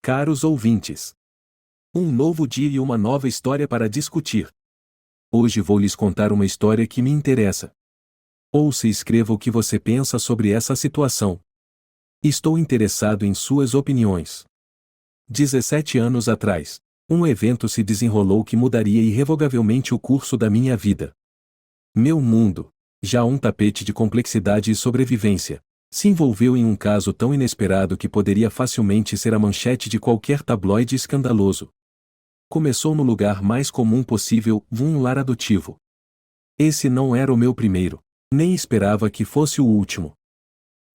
Caros ouvintes, um novo dia e uma nova história para discutir. Hoje vou lhes contar uma história que me interessa. Ouça e escreva o que você pensa sobre essa situação. Estou interessado em suas opiniões. 17 anos atrás, um evento se desenrolou que mudaria irrevogavelmente o curso da minha vida. Meu mundo, já um tapete de complexidade e sobrevivência, se envolveu em um caso tão inesperado que poderia facilmente ser a manchete de qualquer tabloide escandaloso. Começou no lugar mais comum possível, um lar adotivo. Esse não era o meu primeiro, nem esperava que fosse o último.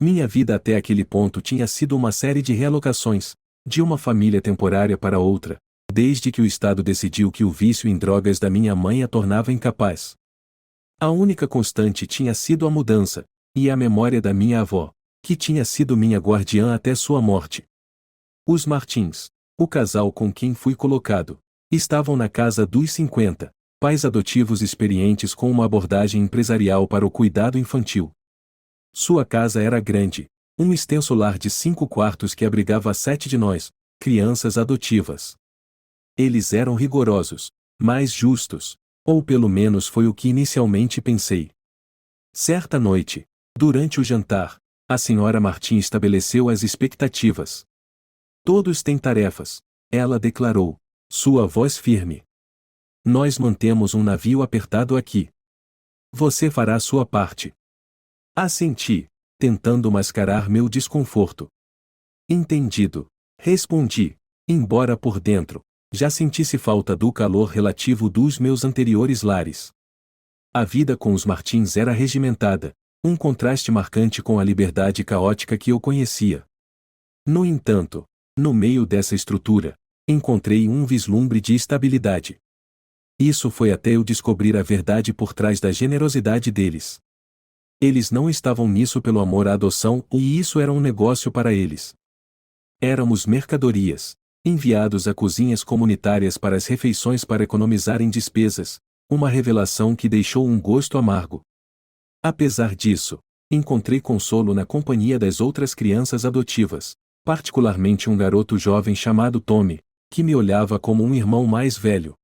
Minha vida até aquele ponto tinha sido uma série de realocações, de uma família temporária para outra, desde que o Estado decidiu que o vício em drogas da minha mãe a tornava incapaz. A única constante tinha sido a mudança, e a memória da minha avó, que tinha sido minha guardiã até sua morte. Os Martins, o casal com quem fui colocado, estavam na casa dos 50, pais adotivos experientes com uma abordagem empresarial para o cuidado infantil. Sua casa era grande, um extenso lar de 5 quartos que abrigava 7 de nós, crianças adotivas. Eles eram rigorosos, mas justos, ou pelo menos foi o que inicialmente pensei. Certa noite, durante o jantar, a senhora Martin estabeleceu as expectativas. Todos têm tarefas, ela declarou, sua voz firme. Nós mantemos um navio apertado aqui. Você fará sua parte. Assenti, tentando mascarar meu desconforto. Entendido, respondi, embora por dentro, já sentisse falta do calor relativo dos meus anteriores lares. A vida com os Martins era regimentada, um contraste marcante com a liberdade caótica que eu conhecia. No entanto, no meio dessa estrutura, encontrei um vislumbre de estabilidade. Isso foi até eu descobrir a verdade por trás da generosidade deles. Eles não estavam nisso pelo amor à adoção, e isso era um negócio para eles. Éramos mercadorias, enviados a cozinhas comunitárias para as refeições para economizarem despesas, uma revelação que deixou um gosto amargo. Apesar disso, encontrei consolo na companhia das outras crianças adotivas, particularmente um garoto jovem chamado Tommy, que me olhava como um irmão mais velho.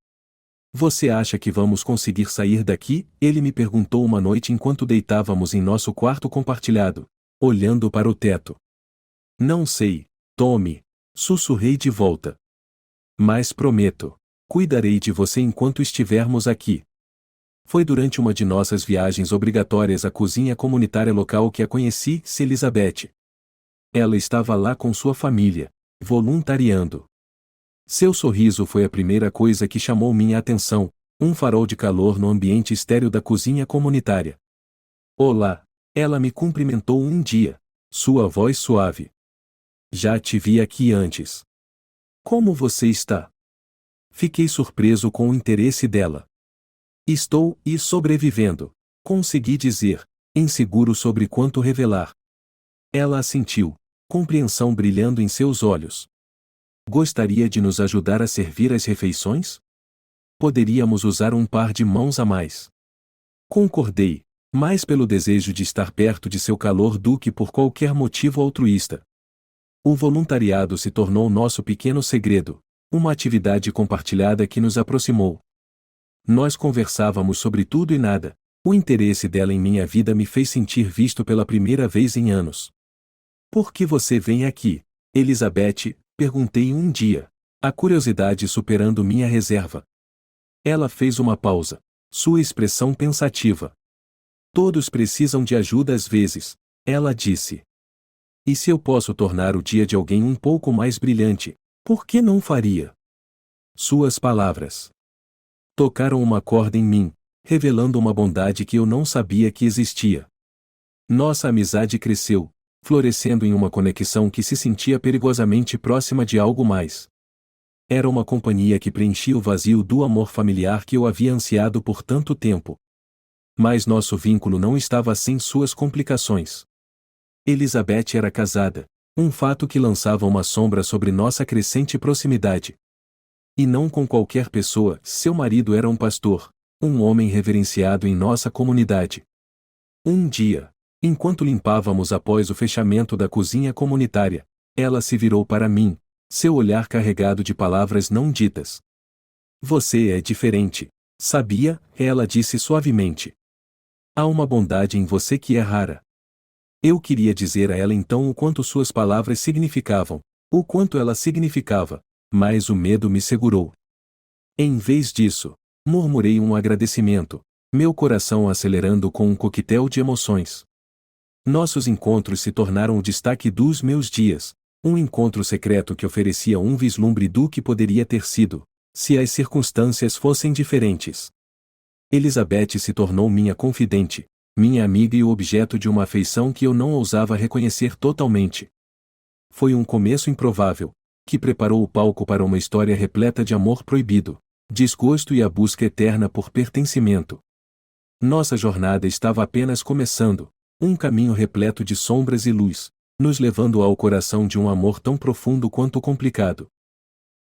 Você acha que vamos conseguir sair daqui? Ele me perguntou uma noite enquanto deitávamos em nosso quarto compartilhado, olhando para o teto. Não sei, Tommy, sussurrei de volta. Mas prometo, cuidarei de você enquanto estivermos aqui. Foi durante uma de nossas viagens obrigatórias à cozinha comunitária local que a conheci, Elizabeth. Ela estava lá com sua família, voluntariando. Seu sorriso foi a primeira coisa que chamou minha atenção, um farol de calor no ambiente estéril da cozinha comunitária. Olá, ela me cumprimentou um dia, sua voz suave. Já te vi aqui antes. Como você está? Fiquei surpreso com o interesse dela. Estou sobrevivendo, consegui dizer, inseguro sobre quanto revelar. Ela assentiu, compreensão brilhando em seus olhos. Gostaria de nos ajudar a servir as refeições? Poderíamos usar um par de mãos a mais. Concordei, mais pelo desejo de estar perto de seu calor do que por qualquer motivo altruísta. O voluntariado se tornou nosso pequeno segredo, uma atividade compartilhada que nos aproximou. Nós conversávamos sobre tudo e nada, o interesse dela em minha vida me fez sentir visto pela primeira vez em anos. Por que você vem aqui, Elizabeth? Perguntei um dia, a curiosidade superando minha reserva. Ela fez uma pausa, sua expressão pensativa. Todos precisam de ajuda às vezes, ela disse. E se eu posso tornar o dia de alguém um pouco mais brilhante, por que não faria? Suas palavras tocaram uma corda em mim, revelando uma bondade que eu não sabia que existia. Nossa amizade cresceu, florescendo em uma conexão que se sentia perigosamente próxima de algo mais. Era uma companhia que preenchia o vazio do amor familiar que eu havia ansiado por tanto tempo. Mas nosso vínculo não estava sem suas complicações. Elizabeth era casada, um fato que lançava uma sombra sobre nossa crescente proximidade. E não com qualquer pessoa, seu marido era um pastor, um homem reverenciado em nossa comunidade. Um dia, enquanto limpávamos após o fechamento da cozinha comunitária, ela se virou para mim, seu olhar carregado de palavras não ditas. Você é diferente. Sabia? Ela disse suavemente. Há uma bondade em você que é rara. Eu queria dizer a ela então o quanto suas palavras significavam, o quanto ela significava, mas o medo me segurou. Em vez disso, murmurei um agradecimento, meu coração acelerando com um coquetel de emoções. Nossos encontros se tornaram o destaque dos meus dias, um encontro secreto que oferecia um vislumbre do que poderia ter sido, se as circunstâncias fossem diferentes. Elizabeth se tornou minha confidente, minha amiga e o objeto de uma afeição que eu não ousava reconhecer totalmente. Foi um começo improvável, que preparou o palco para uma história repleta de amor proibido, desgosto e a busca eterna por pertencimento. Nossa jornada estava apenas começando, um caminho repleto de sombras e luz, nos levando ao coração de um amor tão profundo quanto complicado.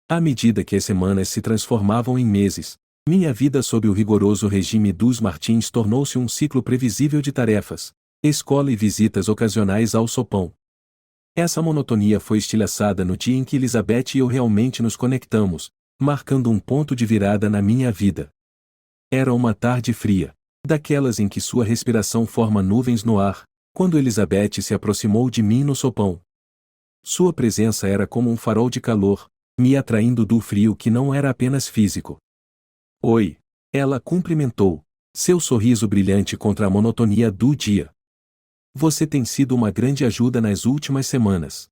À medida que as semanas se transformavam em meses, minha vida sob o rigoroso regime dos Martins tornou-se um ciclo previsível de tarefas, escola e visitas ocasionais ao sopão. Essa monotonia foi estilhaçada no dia em que Elizabeth e eu realmente nos conectamos, marcando um ponto de virada na minha vida. Era uma tarde fria, daquelas em que sua respiração forma nuvens no ar, quando Elizabeth se aproximou de mim no sopão. Sua presença era como um farol de calor, me atraindo do frio que não era apenas físico. Oi, ela cumprimentou, seu sorriso brilhante contra a monotonia do dia. Você tem sido uma grande ajuda nas últimas semanas.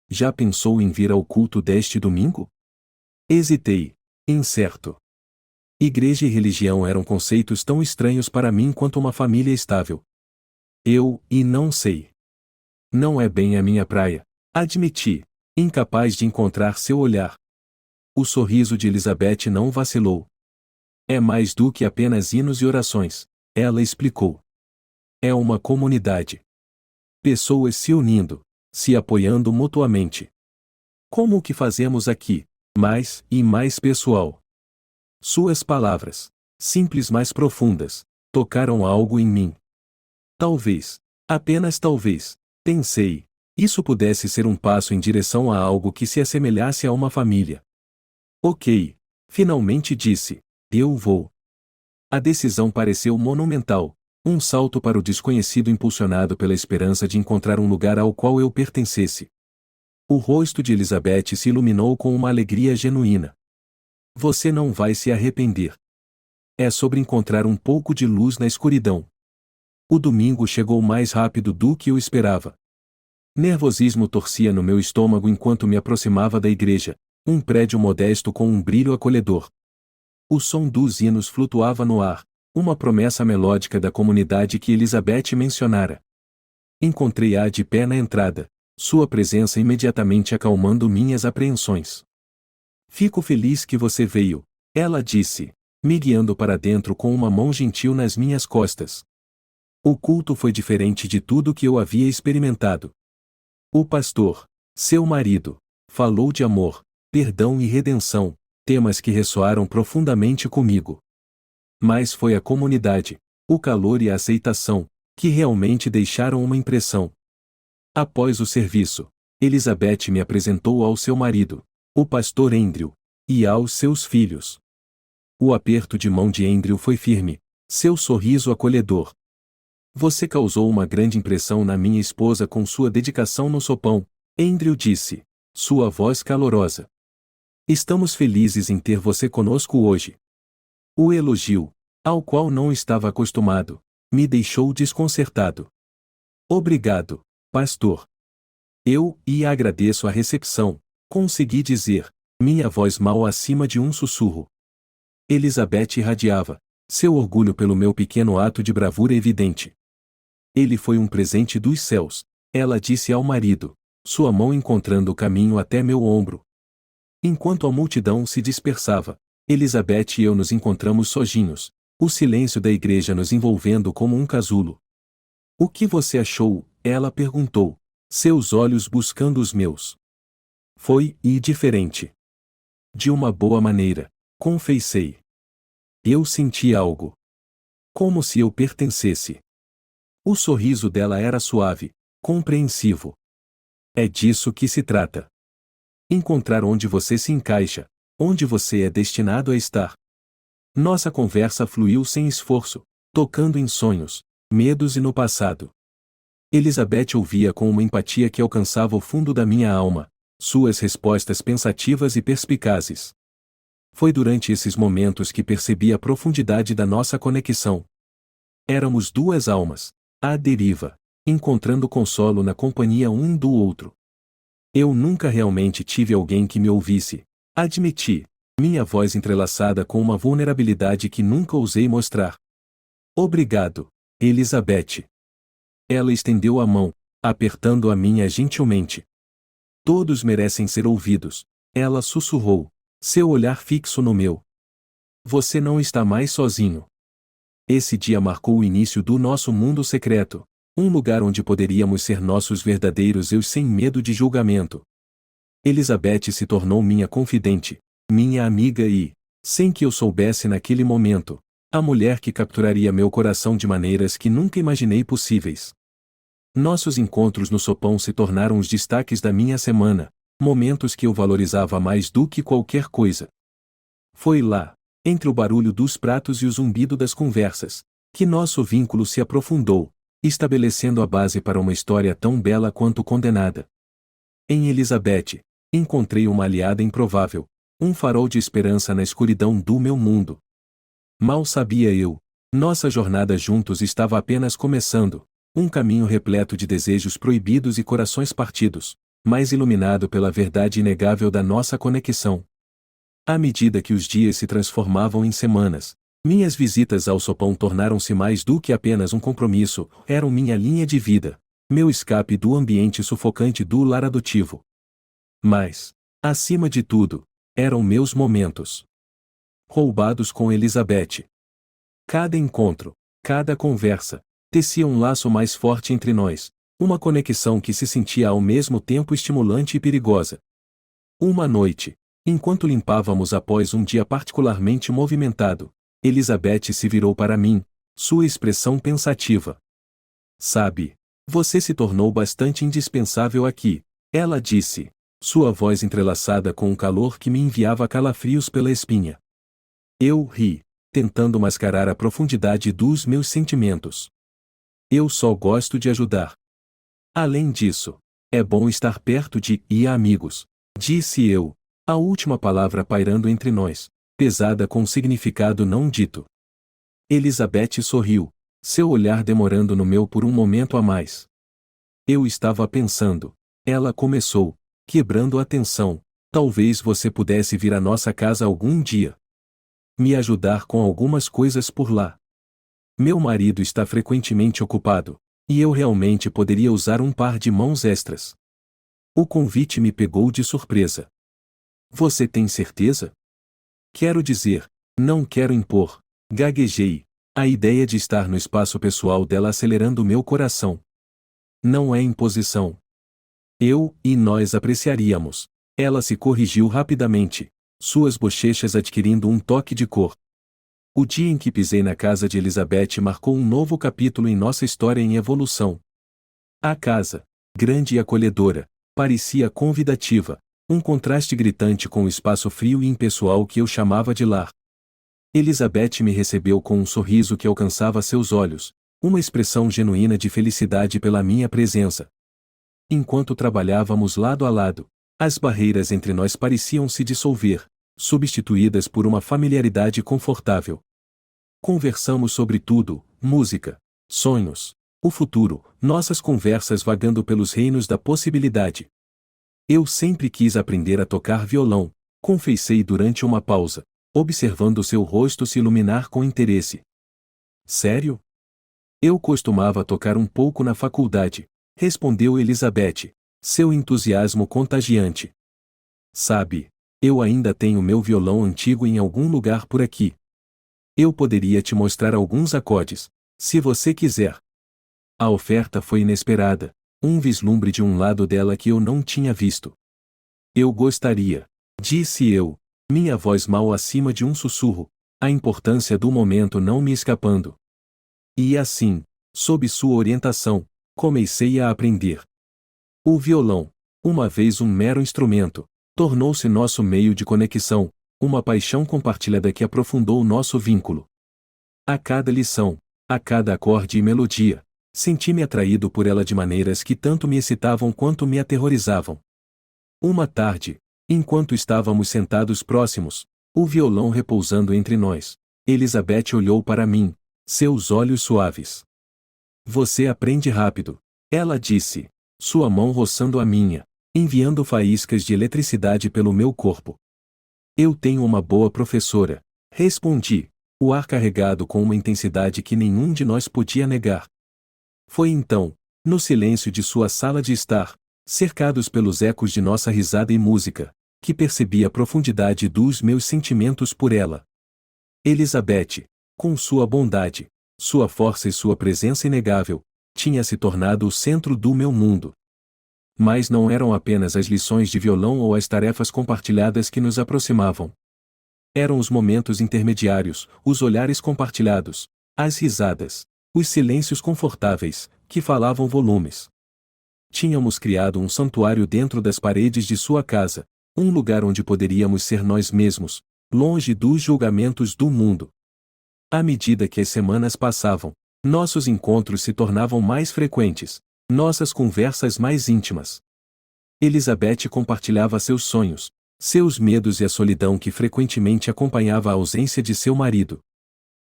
Já pensou em vir ao culto deste domingo? Hesitei, incerto. Igreja e religião eram conceitos tão estranhos para mim quanto uma família estável. Não sei. Não é bem a minha praia, admiti, incapaz de encontrar seu olhar. O sorriso de Elizabeth não vacilou. É mais do que apenas hinos e orações, ela explicou. É uma comunidade. Pessoas se unindo, se apoiando mutuamente. Como o que fazemos aqui, mais e mais pessoal. Suas palavras, simples mas profundas, tocaram algo em mim. Talvez, apenas talvez, pensei, isso pudesse ser um passo em direção a algo que se assemelhasse a uma família. Ok, finalmente disse, eu vou. A decisão pareceu monumental, um salto para o desconhecido impulsionado pela esperança de encontrar um lugar ao qual eu pertencesse. O rosto de Elizabeth se iluminou com uma alegria genuína. Você não vai se arrepender. É sobre encontrar um pouco de luz na escuridão. O domingo chegou mais rápido do que eu esperava. Nervosismo torcia no meu estômago enquanto me aproximava da igreja, um prédio modesto com um brilho acolhedor. O som dos hinos flutuava no ar, uma promessa melódica da comunidade que Elizabeth mencionara. Encontrei-a de pé na entrada, sua presença imediatamente acalmando minhas apreensões. Fico feliz que você veio, ela disse, me guiando para dentro com uma mão gentil nas minhas costas. O culto foi diferente de tudo que eu havia experimentado. O pastor, seu marido, falou de amor, perdão e redenção, temas que ressoaram profundamente comigo. Mas foi a comunidade, o calor e a aceitação, que realmente deixaram uma impressão. Após o serviço, Elizabeth me apresentou ao seu marido, o pastor Andrew, e aos seus filhos. O aperto de mão de Andrew foi firme, seu sorriso acolhedor. Você causou uma grande impressão na minha esposa com sua dedicação no sopão, Andrew disse, sua voz calorosa. Estamos felizes em ter você conosco hoje. O elogio, ao qual não estava acostumado, me deixou desconcertado. Obrigado, pastor. Agradeço a recepção, consegui dizer, minha voz mal acima de um sussurro. Elizabeth irradiava, seu orgulho pelo meu pequeno ato de bravura evidente. Ele foi um presente dos céus, ela disse ao marido, sua mão encontrando o caminho até meu ombro. Enquanto a multidão se dispersava, Elizabeth e eu nos encontramos sozinhos, o silêncio da igreja nos envolvendo como um casulo. O que você achou? Ela perguntou, seus olhos buscando os meus. Foi diferente. De uma boa maneira, confessei. Eu senti algo. Como se eu pertencesse. O sorriso dela era suave, compreensivo. É disso que se trata. Encontrar onde você se encaixa, onde você é destinado a estar. Nossa conversa fluiu sem esforço, tocando em sonhos, medos e no passado. Elizabeth ouvia com uma empatia que alcançava o fundo da minha alma, suas respostas pensativas e perspicazes. Foi durante esses momentos que percebi a profundidade da nossa conexão. Éramos duas almas, à deriva, encontrando consolo na companhia um do outro. Eu nunca realmente tive alguém que me ouvisse, admiti, minha voz entrelaçada com uma vulnerabilidade que nunca ousei mostrar. Obrigado, Elizabeth. Ela estendeu a mão, apertando a minha gentilmente. Todos merecem ser ouvidos, ela sussurrou, seu olhar fixo no meu. Você não está mais sozinho. Esse dia marcou o início do nosso mundo secreto, um lugar onde poderíamos ser nossos verdadeiros eus sem medo de julgamento. Elizabeth se tornou minha confidente, minha amiga e, sem que eu soubesse naquele momento, a mulher que capturaria meu coração de maneiras que nunca imaginei possíveis. Nossos encontros no sopão se tornaram os destaques da minha semana, momentos que eu valorizava mais do que qualquer coisa. Foi lá, entre o barulho dos pratos e o zumbido das conversas, que nosso vínculo se aprofundou, estabelecendo a base para uma história tão bela quanto condenada. Em Elizabeth, encontrei uma aliada improvável, um farol de esperança na escuridão do meu mundo. Mal sabia eu, nossa jornada juntos estava apenas começando, um caminho repleto de desejos proibidos e corações partidos, mas iluminado pela verdade inegável da nossa conexão. À medida que os dias se transformavam em semanas, minhas visitas ao sopão tornaram-se mais do que apenas um compromisso, eram minha linha de vida, meu escape do ambiente sufocante do lar adotivo. Mas, acima de tudo, eram meus momentos roubados com Elizabeth. Cada encontro, cada conversa, tecia um laço mais forte entre nós, uma conexão que se sentia ao mesmo tempo estimulante e perigosa. Uma noite, enquanto limpávamos após um dia particularmente movimentado, Elizabeth se virou para mim, sua expressão pensativa. Sabe, você se tornou bastante indispensável aqui, ela disse, sua voz entrelaçada com um calor que me enviava calafrios pela espinha. Eu ri, tentando mascarar a profundidade dos meus sentimentos. Eu só gosto de ajudar. Além disso, é bom estar perto de amigos, disse eu, a última palavra pairando entre nós, pesada com significado não dito. Elizabeth sorriu, seu olhar demorando no meu por um momento a mais. Eu estava pensando, ela começou, quebrando a tensão, talvez você pudesse vir à nossa casa algum dia. Me ajudar com algumas coisas por lá. Meu marido está frequentemente ocupado, e eu realmente poderia usar um par de mãos extras. O convite me pegou de surpresa. Você tem certeza? Quero dizer, não quero impor, gaguejei, a ideia de estar no espaço pessoal dela acelerando meu coração. Não é imposição. Eu e nós apreciaríamos. Ela se corrigiu rapidamente, suas bochechas adquirindo um toque de cor. O dia em que pisei na casa de Elizabeth marcou um novo capítulo em nossa história em evolução. A casa, grande e acolhedora, parecia convidativa, um contraste gritante com o espaço frio e impessoal que eu chamava de lar. Elizabeth me recebeu com um sorriso que alcançava seus olhos, uma expressão genuína de felicidade pela minha presença. Enquanto trabalhávamos lado a lado, as barreiras entre nós pareciam se dissolver, substituídas por uma familiaridade confortável. Conversamos sobre tudo, música, sonhos, o futuro, nossas conversas vagando pelos reinos da possibilidade. Eu sempre quis aprender a tocar violão, confessei durante uma pausa, observando seu rosto se iluminar com interesse. Sério? Eu costumava tocar um pouco na faculdade, respondeu Elizabeth, seu entusiasmo contagiante. Sabe, eu ainda tenho meu violão antigo em algum lugar por aqui. Eu poderia te mostrar alguns acordes, se você quiser. A oferta foi inesperada, um vislumbre de um lado dela que eu não tinha visto. Eu gostaria, disse eu, minha voz mal acima de um sussurro, a importância do momento não me escapando. E assim, sob sua orientação, comecei a aprender. O violão, uma vez um mero instrumento, Tornou-se nosso meio de conexão, uma paixão compartilhada que aprofundou nosso vínculo. A cada lição, a cada acorde e melodia, senti-me atraído por ela de maneiras que tanto me excitavam quanto me aterrorizavam. Uma tarde, enquanto estávamos sentados próximos, o violão repousando entre nós, Elizabeth olhou para mim, seus olhos suaves. Você aprende rápido, ela disse, sua mão roçando a minha, enviando faíscas de eletricidade pelo meu corpo. Eu tenho uma boa professora, respondi, o ar carregado com uma intensidade que nenhum de nós podia negar. Foi então, no silêncio de sua sala de estar, cercados pelos ecos de nossa risada e música, que percebi a profundidade dos meus sentimentos por ela. Elizabeth, com sua bondade, sua força e sua presença inegável, tinha se tornado o centro do meu mundo. Mas não eram apenas as lições de violão ou as tarefas compartilhadas que nos aproximavam. Eram os momentos intermediários, os olhares compartilhados, as risadas, os silêncios confortáveis, que falavam volumes. Tínhamos criado um santuário dentro das paredes de sua casa, um lugar onde poderíamos ser nós mesmos, longe dos julgamentos do mundo. À medida que as semanas passavam, nossos encontros se tornavam mais frequentes, nossas conversas mais íntimas. Elizabeth compartilhava seus sonhos, seus medos e a solidão que frequentemente acompanhava a ausência de seu marido.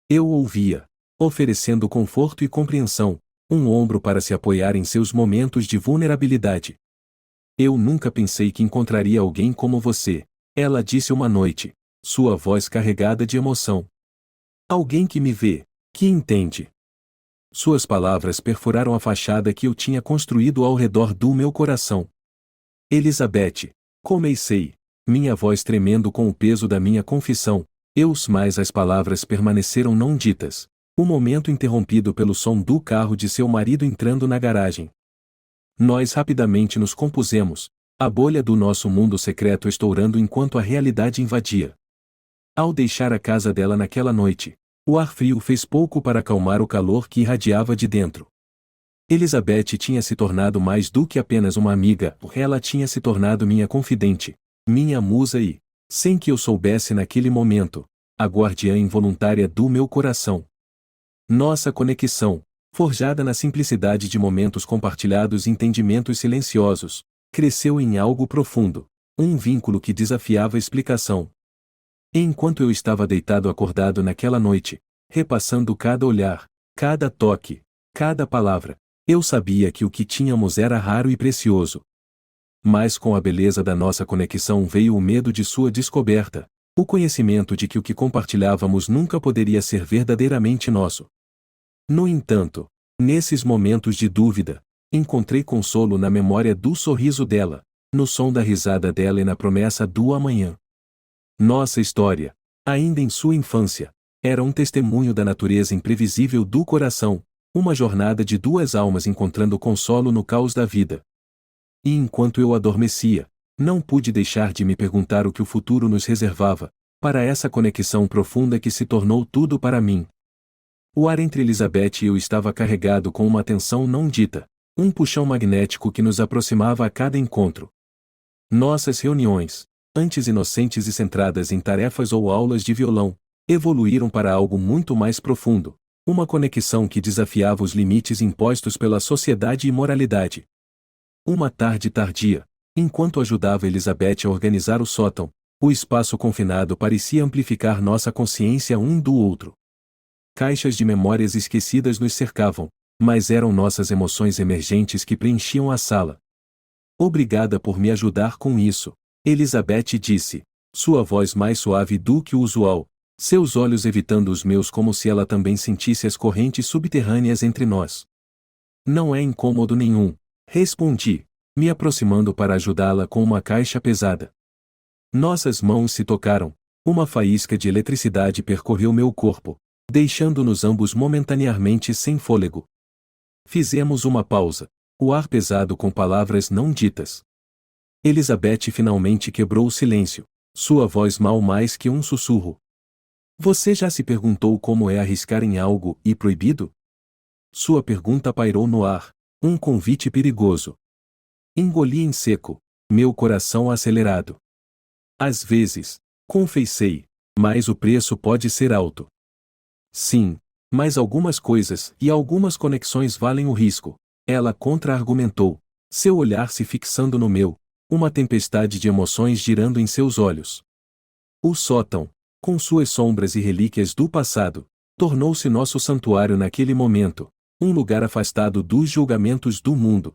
Eu ouvia, oferecendo conforto e compreensão, um ombro para se apoiar em seus momentos de vulnerabilidade. Eu nunca pensei que encontraria alguém como você, ela disse uma noite, sua voz carregada de emoção. Alguém que me vê, que entende. Suas palavras perfuraram a fachada que eu tinha construído ao redor do meu coração. Elizabeth, comecei, minha voz tremendo com o peso da minha confissão, mas as palavras permaneceram não ditas, o momento interrompido pelo som do carro de seu marido entrando na garagem. Nós rapidamente nos compusemos, a bolha do nosso mundo secreto estourando enquanto a realidade invadia. Ao deixar a casa dela naquela noite, o ar frio fez pouco para acalmar o calor que irradiava de dentro. Elizabeth tinha se tornado mais do que apenas uma amiga, ela tinha se tornado minha confidente, minha musa e, sem que eu soubesse naquele momento, a guardiã involuntária do meu coração. Nossa conexão, forjada na simplicidade de momentos compartilhados e entendimentos silenciosos, cresceu em algo profundo, um vínculo que desafiava a explicação. E enquanto eu estava deitado acordado naquela noite, repassando cada olhar, cada toque, cada palavra, eu sabia que o que tínhamos era raro e precioso. Mas com a beleza da nossa conexão veio o medo de sua descoberta, o conhecimento de que o que compartilhávamos nunca poderia ser verdadeiramente nosso. No entanto, nesses momentos de dúvida, encontrei consolo na memória do sorriso dela, no som da risada dela e na promessa do amanhã. Nossa história, ainda em sua infância, era um testemunho da natureza imprevisível do coração, uma jornada de duas almas encontrando consolo no caos da vida. E enquanto eu adormecia, não pude deixar de me perguntar o que o futuro nos reservava, para essa conexão profunda que se tornou tudo para mim. O ar entre Elizabeth e eu estava carregado com uma tensão não dita, um puxão magnético que nos aproximava a cada encontro. Nossas reuniões, antes inocentes e centradas em tarefas ou aulas de violão, evoluíram para algo muito mais profundo, uma conexão que desafiava os limites impostos pela sociedade e moralidade. Uma tarde tardia, enquanto ajudava Elizabeth a organizar o sótão, o espaço confinado parecia amplificar nossa consciência um do outro. Caixas de memórias esquecidas nos cercavam, mas eram nossas emoções emergentes que preenchiam a sala. Obrigada por me ajudar com isso, Elizabeth disse, sua voz mais suave do que o usual, seus olhos evitando os meus como se ela também sentisse as correntes subterrâneas entre nós. Não é incômodo nenhum, respondi, me aproximando para ajudá-la com uma caixa pesada. Nossas mãos se tocaram, uma faísca de eletricidade percorreu meu corpo, deixando-nos ambos momentaneamente sem fôlego. Fizemos uma pausa, o ar pesado com palavras não ditas. Elizabeth finalmente quebrou o silêncio, sua voz mal mais que um sussurro. Você já se perguntou como é arriscar em algo e proibido? Sua pergunta pairou no ar, um convite perigoso. Engoli em seco, meu coração acelerado. Às vezes, confessei, mas o preço pode ser alto. Sim, mas algumas coisas e algumas conexões valem o risco, ela contra-argumentou, seu olhar se fixando no meu, uma tempestade de emoções girando em seus olhos. O sótão, com suas sombras e relíquias do passado, tornou-se nosso santuário naquele momento, um lugar afastado dos julgamentos do mundo.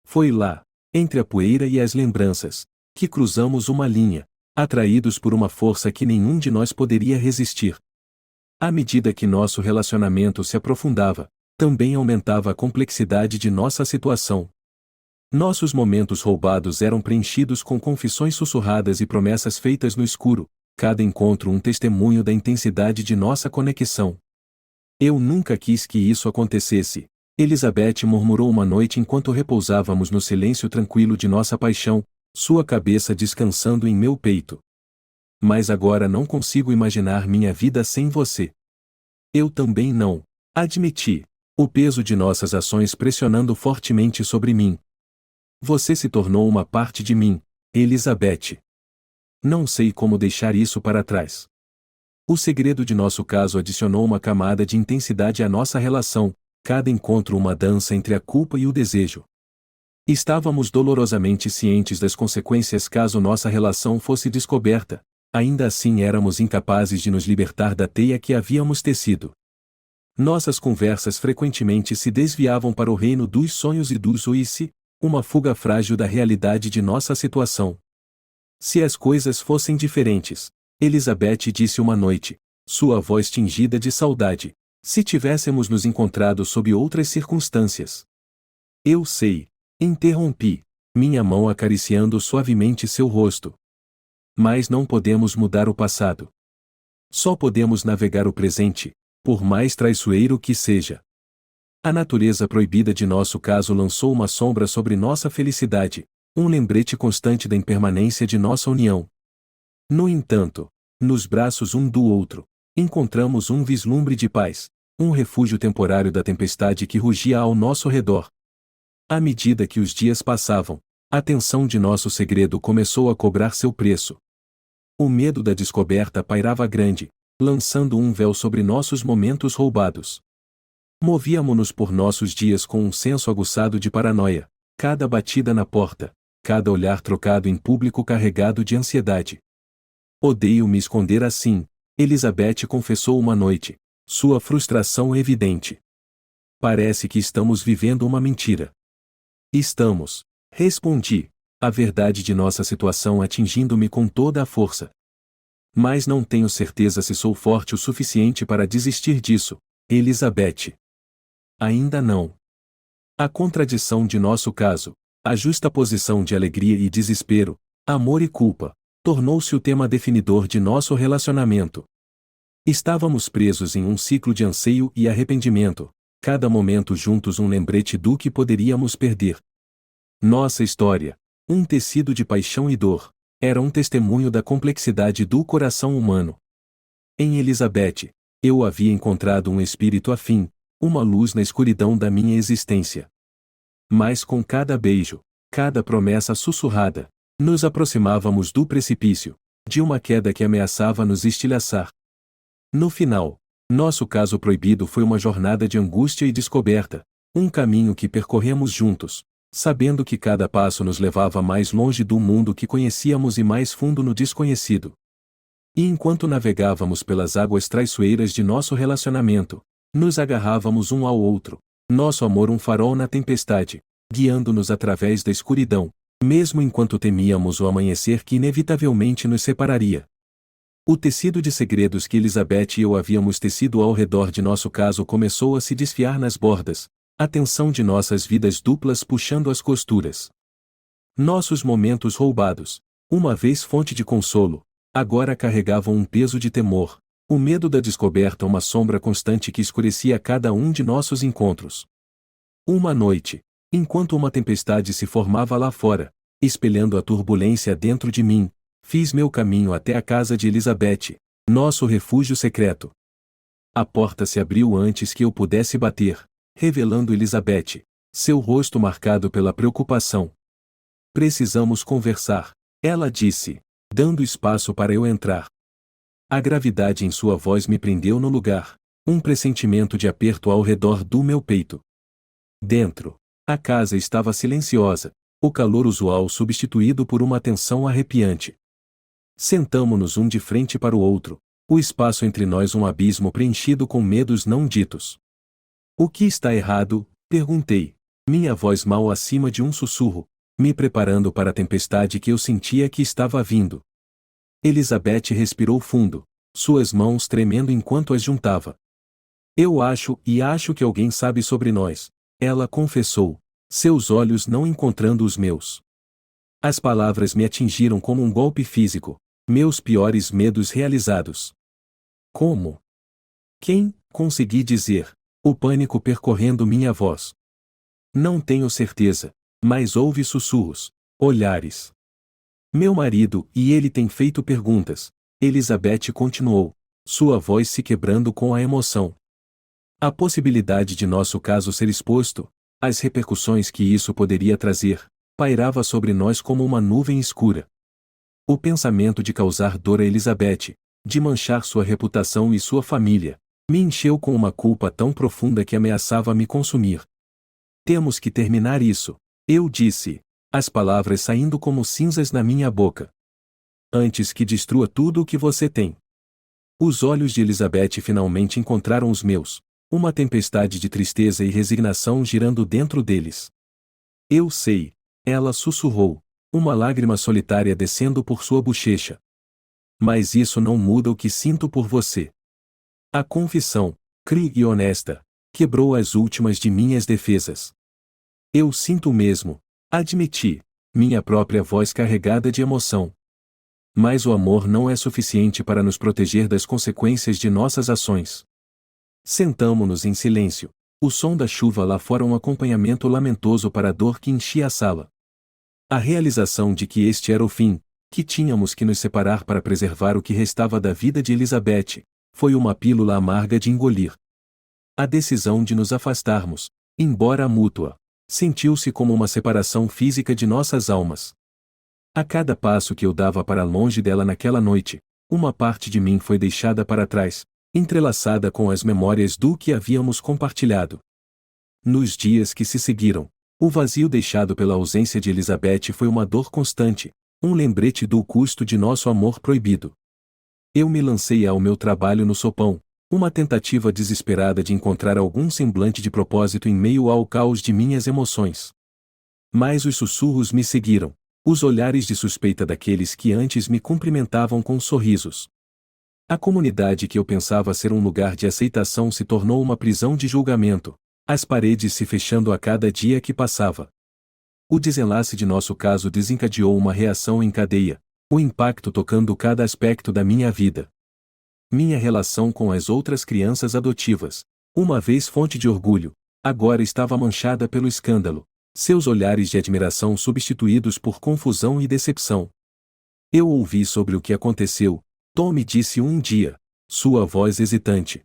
Foi lá, entre a poeira e as lembranças, que cruzamos uma linha, atraídos por uma força que nenhum de nós poderia resistir. À medida que nosso relacionamento se aprofundava, também aumentava a complexidade de nossa situação. Nossos momentos roubados eram preenchidos com confissões sussurradas e promessas feitas no escuro, cada encontro um testemunho da intensidade de nossa conexão. Eu nunca quis que isso acontecesse, Elizabeth murmurou uma noite enquanto repousávamos no silêncio tranquilo de nossa paixão, sua cabeça descansando em meu peito. Mas agora não consigo imaginar minha vida sem você. Eu também não, admiti, o peso de nossas ações pressionando fortemente sobre mim. Você se tornou uma parte de mim, Elizabeth. Não sei como deixar isso para trás. O segredo de nosso caso adicionou uma camada de intensidade à nossa relação, cada encontro uma dança entre a culpa e o desejo. Estávamos dolorosamente cientes das consequências caso nossa relação fosse descoberta, ainda assim éramos incapazes de nos libertar da teia que havíamos tecido. Nossas conversas frequentemente se desviavam para o reino dos sonhos e dos e-se, uma fuga frágil da realidade de nossa situação. Se as coisas fossem diferentes, Elizabeth disse uma noite, sua voz tingida de saudade, se tivéssemos nos encontrado sob outras circunstâncias. Eu sei, interrompi, minha mão acariciando suavemente seu rosto. Mas não podemos mudar o passado. Só podemos navegar o presente, por mais traiçoeiro que seja. A natureza proibida de nosso caso lançou uma sombra sobre nossa felicidade, um lembrete constante da impermanência de nossa união. No entanto, nos braços um do outro, encontramos um vislumbre de paz, um refúgio temporário da tempestade que rugia ao nosso redor. À medida que os dias passavam, a tensão de nosso segredo começou a cobrar seu preço. O medo da descoberta pairava grande, lançando um véu sobre nossos momentos roubados. Movíamo-nos por nossos dias com um senso aguçado de paranoia, cada batida na porta, cada olhar trocado em público carregado de ansiedade. Odeio me esconder assim, Elizabeth confessou uma noite, sua frustração evidente. Parece que estamos vivendo uma mentira. Estamos, respondi, a verdade de nossa situação atingindo-me com toda a força. Mas não tenho certeza se sou forte o suficiente para desistir disso, Elizabeth. Ainda não. A contradição de nosso caso, a justaposição de alegria e desespero, amor e culpa, tornou-se o tema definidor de nosso relacionamento. Estávamos presos em um ciclo de anseio e arrependimento, cada momento juntos um lembrete do que poderíamos perder. Nossa história, um tecido de paixão e dor, era um testemunho da complexidade do coração humano. Em Elizabeth, eu havia encontrado um espírito afim, uma luz na escuridão da minha existência. Mas com cada beijo, cada promessa sussurrada, nos aproximávamos do precipício, de uma queda que ameaçava nos estilhaçar. No final, nosso caso proibido foi uma jornada de angústia e descoberta, um caminho que percorremos juntos, sabendo que cada passo nos levava mais longe do mundo que conhecíamos e mais fundo no desconhecido. E enquanto navegávamos pelas águas traiçoeiras de nosso relacionamento, nos agarrávamos um ao outro, nosso amor um farol na tempestade, guiando-nos através da escuridão, mesmo enquanto temíamos o amanhecer que inevitavelmente nos separaria. O tecido de segredos que Elizabeth e eu havíamos tecido ao redor de nosso caso começou a se desfiar nas bordas, a tensão de nossas vidas duplas puxando as costuras. Nossos momentos roubados, uma vez fonte de consolo, agora carregavam um peso de temor, o medo da descoberta uma sombra constante que escurecia cada um de nossos encontros. Uma noite, enquanto uma tempestade se formava lá fora, espelhando a turbulência dentro de mim, fiz meu caminho até a casa de Elizabeth, nosso refúgio secreto. A porta se abriu antes que eu pudesse bater, revelando Elizabeth, seu rosto marcado pela preocupação. Precisamos conversar, ela disse. dando espaço para eu entrar. A gravidade em sua voz me prendeu no lugar, um pressentimento de aperto ao redor do meu peito. Dentro, a casa estava silenciosa, o calor usual substituído por uma tensão arrepiante. Sentamo-nos um de frente para o outro, o espaço entre nós um abismo preenchido com medos não ditos. O que está errado? Perguntei, minha voz mal acima de um sussurro, me preparando para a tempestade que eu sentia que estava vindo. Elizabeth respirou fundo, suas mãos tremendo enquanto as juntava. Eu acho que alguém sabe sobre nós, ela confessou, seus olhos não encontrando os meus. As palavras me atingiram como um golpe físico, meus piores medos realizados. Como? Quem? Consegui dizer, o pânico percorrendo minha voz. Não tenho certeza, mas ouvi sussurros, olhares. Meu marido, e ele tem feito perguntas, Elizabeth continuou, sua voz se quebrando com a emoção. A possibilidade de nosso caso ser exposto, as repercussões que isso poderia trazer, pairava sobre nós como uma nuvem escura. O pensamento de causar dor a Elizabeth, de manchar sua reputação e sua família, me encheu com uma culpa tão profunda que ameaçava me consumir. Temos que terminar isso, eu disse, as palavras saindo como cinzas na minha boca. Antes que destrua tudo o que você tem. Os olhos de Elizabeth finalmente encontraram os meus, uma tempestade de tristeza e resignação girando dentro deles. Eu sei, ela sussurrou, uma lágrima solitária descendo por sua bochecha. Mas isso não muda o que sinto por você. A confissão, crua e honesta, quebrou as últimas de minhas defesas. Eu sinto mesmo, admiti, minha própria voz carregada de emoção. Mas o amor não é suficiente para nos proteger das consequências de nossas ações. Sentamo-nos em silêncio, o som da chuva lá fora um acompanhamento lamentoso para a dor que enchia a sala. A realização de que este era o fim, que tínhamos que nos separar para preservar o que restava da vida de Elizabeth, foi uma pílula amarga de engolir. A decisão de nos afastarmos, embora mútua, sentiu-se como uma separação física de nossas almas. A cada passo que eu dava para longe dela naquela noite, uma parte de mim foi deixada para trás, entrelaçada com as memórias do que havíamos compartilhado. Nos dias que se seguiram, o vazio deixado pela ausência de Elizabeth foi uma dor constante, um lembrete do custo de nosso amor proibido. Eu me lancei ao meu trabalho no sopão, uma tentativa desesperada de encontrar algum semblante de propósito em meio ao caos de minhas emoções. Mas os sussurros me seguiram, os olhares de suspeita daqueles que antes me cumprimentavam com sorrisos. A comunidade que eu pensava ser um lugar de aceitação se tornou uma prisão de julgamento, as paredes se fechando a cada dia que passava. O desenlace de nosso caso desencadeou uma reação em cadeia, o impacto tocando cada aspecto da minha vida. Minha relação com as outras crianças adotivas, uma vez fonte de orgulho, agora estava manchada pelo escândalo, seus olhares de admiração substituídos por confusão e decepção. Eu ouvi sobre o que aconteceu, Tom me disse um dia, sua voz hesitante.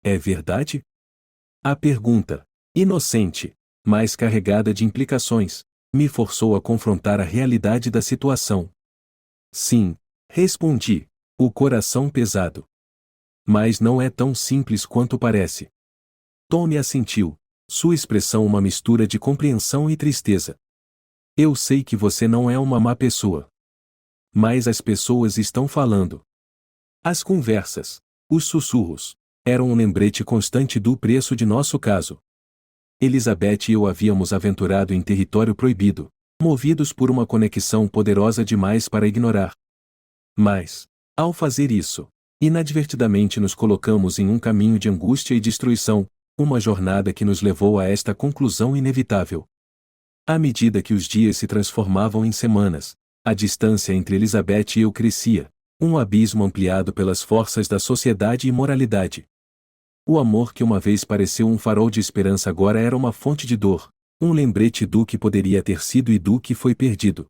É verdade? A pergunta, inocente, mas carregada de implicações, me forçou a confrontar a realidade da situação. Sim, respondi, o coração pesado. Mas não é tão simples quanto parece. Tom me assentiu, sua expressão uma mistura de compreensão e tristeza. Eu sei que você não é uma má pessoa. Mas as pessoas estão falando. As conversas, os sussurros, eram um lembrete constante do preço de nosso caso. Elizabeth e eu havíamos aventurado em território proibido, movidos por uma conexão poderosa demais para ignorar. Mas, ao fazer isso, inadvertidamente nos colocamos em um caminho de angústia e destruição, uma jornada que nos levou a esta conclusão inevitável. À medida que os dias se transformavam em semanas, a distância entre Elizabeth e eu crescia, um abismo ampliado pelas forças da sociedade e moralidade. O amor que uma vez pareceu um farol de esperança agora era uma fonte de dor, um lembrete do que poderia ter sido e do que foi perdido.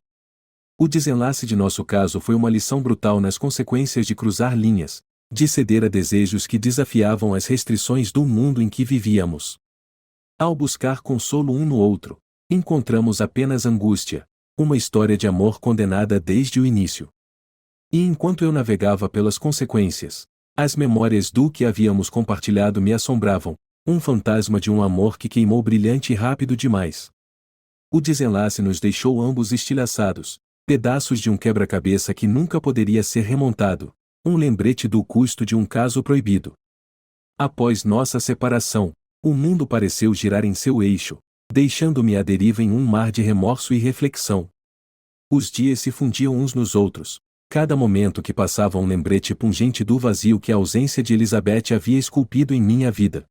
O desenlace de nosso caso foi uma lição brutal nas consequências de cruzar linhas, de ceder a desejos que desafiavam as restrições do mundo em que vivíamos. Ao buscar consolo um no outro, encontramos apenas angústia, uma história de amor condenada desde o início. E enquanto eu navegava pelas consequências, as memórias do que havíamos compartilhado me assombravam, um fantasma de um amor que queimou brilhante e rápido demais. O desenlace nos deixou ambos estilhaçados, pedaços de um quebra-cabeça que nunca poderia ser remontado, um lembrete do custo de um caso proibido. Após nossa separação, o mundo pareceu girar em seu eixo, deixando-me à deriva em um mar de remorso e reflexão. Os dias se fundiam uns nos outros, cada momento que passava um lembrete pungente do vazio que a ausência de Elizabeth havia esculpido em minha vida.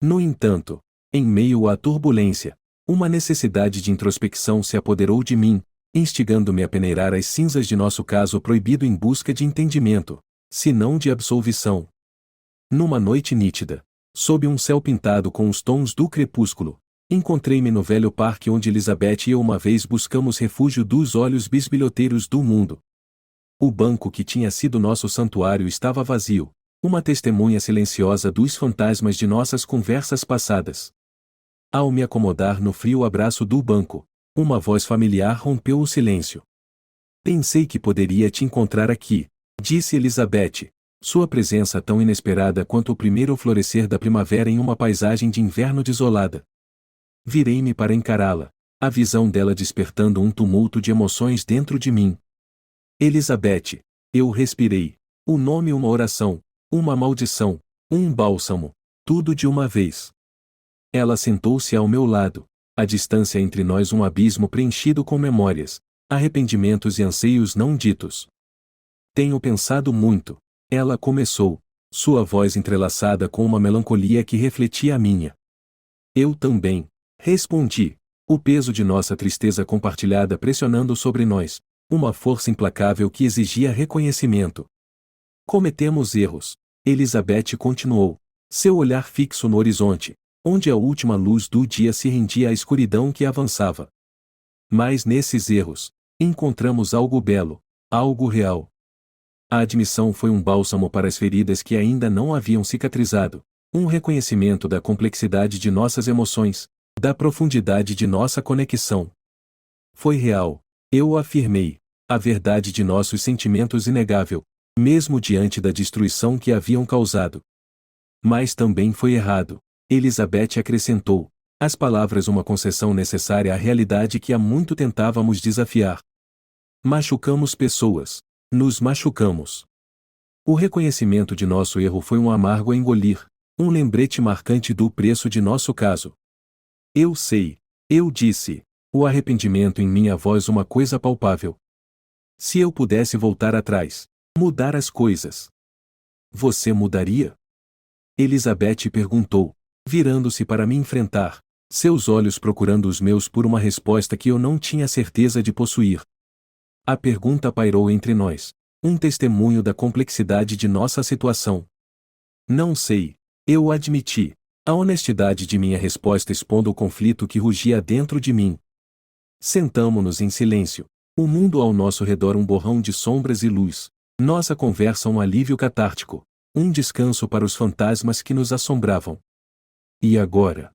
No entanto, em meio à turbulência, uma necessidade de introspecção se apoderou de mim, instigando-me a peneirar as cinzas de nosso caso proibido em busca de entendimento, se não de absolvição. Numa noite nítida, sob um céu pintado com os tons do crepúsculo, encontrei-me no velho parque onde Elizabeth e eu uma vez buscamos refúgio dos olhos bisbilhoteiros do mundo. O banco que tinha sido nosso santuário estava vazio, uma testemunha silenciosa dos fantasmas de nossas conversas passadas. Ao me acomodar no frio abraço do banco, uma voz familiar rompeu o silêncio. Pensei que poderia te encontrar aqui, disse Elizabeth, sua presença tão inesperada quanto o primeiro florescer da primavera em uma paisagem de inverno desolada. Virei-me para encará-la, a visão dela despertando um tumulto de emoções dentro de mim. Elizabeth, eu respirei, o nome uma oração, uma maldição, um bálsamo, tudo de uma vez. Ela sentou-se ao meu lado, a distância entre nós um abismo preenchido com memórias, arrependimentos e anseios não ditos. Tenho pensado muito, ela começou, sua voz entrelaçada com uma melancolia que refletia a minha. Eu também, respondi, o peso de nossa tristeza compartilhada pressionando sobre nós, uma força implacável que exigia reconhecimento. Cometemos erros, Elizabeth continuou, seu olhar fixo no horizonte, onde a última luz do dia se rendia à escuridão que avançava. Mas nesses erros, encontramos algo belo, algo real. A admissão foi um bálsamo para as feridas que ainda não haviam cicatrizado, um reconhecimento da complexidade de nossas emoções, da profundidade de nossa conexão. Foi real, eu o afirmei, a verdade de nossos sentimentos inegável, mesmo diante da destruição que haviam causado. Mas também foi errado, Elizabeth acrescentou, as palavras uma concessão necessária à realidade que há muito tentávamos desafiar. Machucamos pessoas, nos machucamos. O reconhecimento de nosso erro foi um amargo a engolir, um lembrete marcante do preço de nosso caso. Eu sei, eu disse, o arrependimento em minha voz uma coisa palpável. Se eu pudesse voltar atrás, mudar as coisas. Você mudaria? Elizabeth perguntou, virando-se para me enfrentar, seus olhos procurando os meus por uma resposta que eu não tinha certeza de possuir. A pergunta pairou entre nós, um testemunho da complexidade de nossa situação. Não sei, eu admiti, a honestidade de minha resposta expondo o conflito que rugia dentro de mim. Sentamo-nos em silêncio, o mundo ao nosso redor um borrão de sombras e luz, nossa conversa um alívio catártico, um descanso para os fantasmas que nos assombravam. E agora?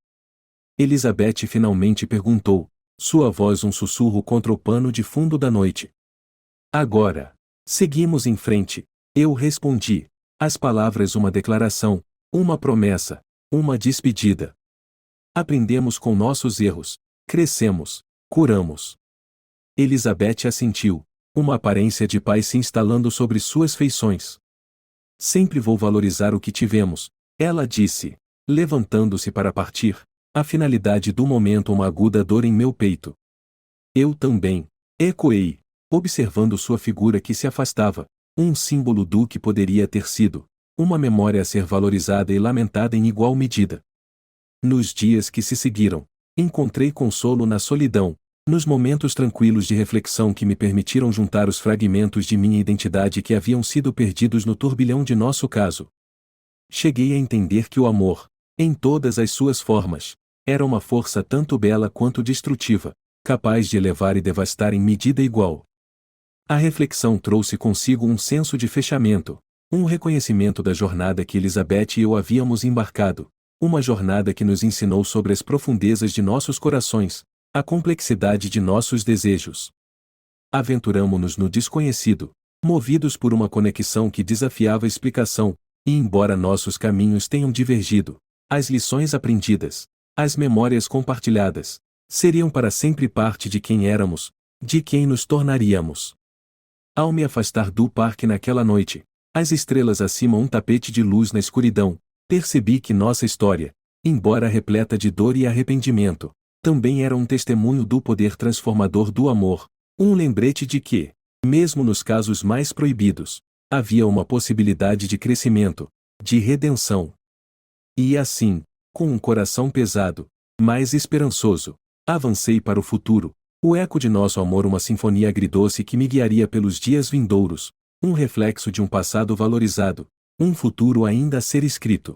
Elizabeth finalmente perguntou, sua voz um sussurro contra o pano de fundo da noite. Agora, seguimos em frente, eu respondi, as palavras uma declaração, uma promessa, uma despedida. Aprendemos com nossos erros, crescemos, curamos. Elizabeth assentiu, uma aparência de paz se instalando sobre suas feições. Sempre vou valorizar o que tivemos, ela disse, levantando-se para partir, a finalidade do momento uma aguda dor em meu peito. Eu também, ecoei, observando sua figura que se afastava, um símbolo do que poderia ter sido, uma memória a ser valorizada e lamentada em igual medida. Nos dias que se seguiram, encontrei consolo na solidão, nos momentos tranquilos de reflexão que me permitiram juntar os fragmentos de minha identidade que haviam sido perdidos no turbilhão de nosso caso. Cheguei a entender que o amor, em todas as suas formas, era uma força tanto bela quanto destrutiva, capaz de elevar e devastar em medida igual. A reflexão trouxe consigo um senso de fechamento, um reconhecimento da jornada que Elizabeth e eu havíamos embarcado, uma jornada que nos ensinou sobre as profundezas de nossos corações, a complexidade de nossos desejos. Aventuramo-nos no desconhecido, movidos por uma conexão que desafiava a explicação, e embora nossos caminhos tenham divergido, as lições aprendidas, as memórias compartilhadas, seriam para sempre parte de quem éramos, de quem nos tornaríamos. Ao me afastar do parque naquela noite, as estrelas acima um tapete de luz na escuridão, percebi que nossa história, embora repleta de dor e arrependimento, também era um testemunho do poder transformador do amor, um lembrete de que, mesmo nos casos mais proibidos, havia uma possibilidade de crescimento, de redenção. E assim, com um coração pesado, mas esperançoso, avancei para o futuro, o eco de nosso amor uma sinfonia agridoce que me guiaria pelos dias vindouros, um reflexo de um passado valorizado, um futuro ainda a ser escrito.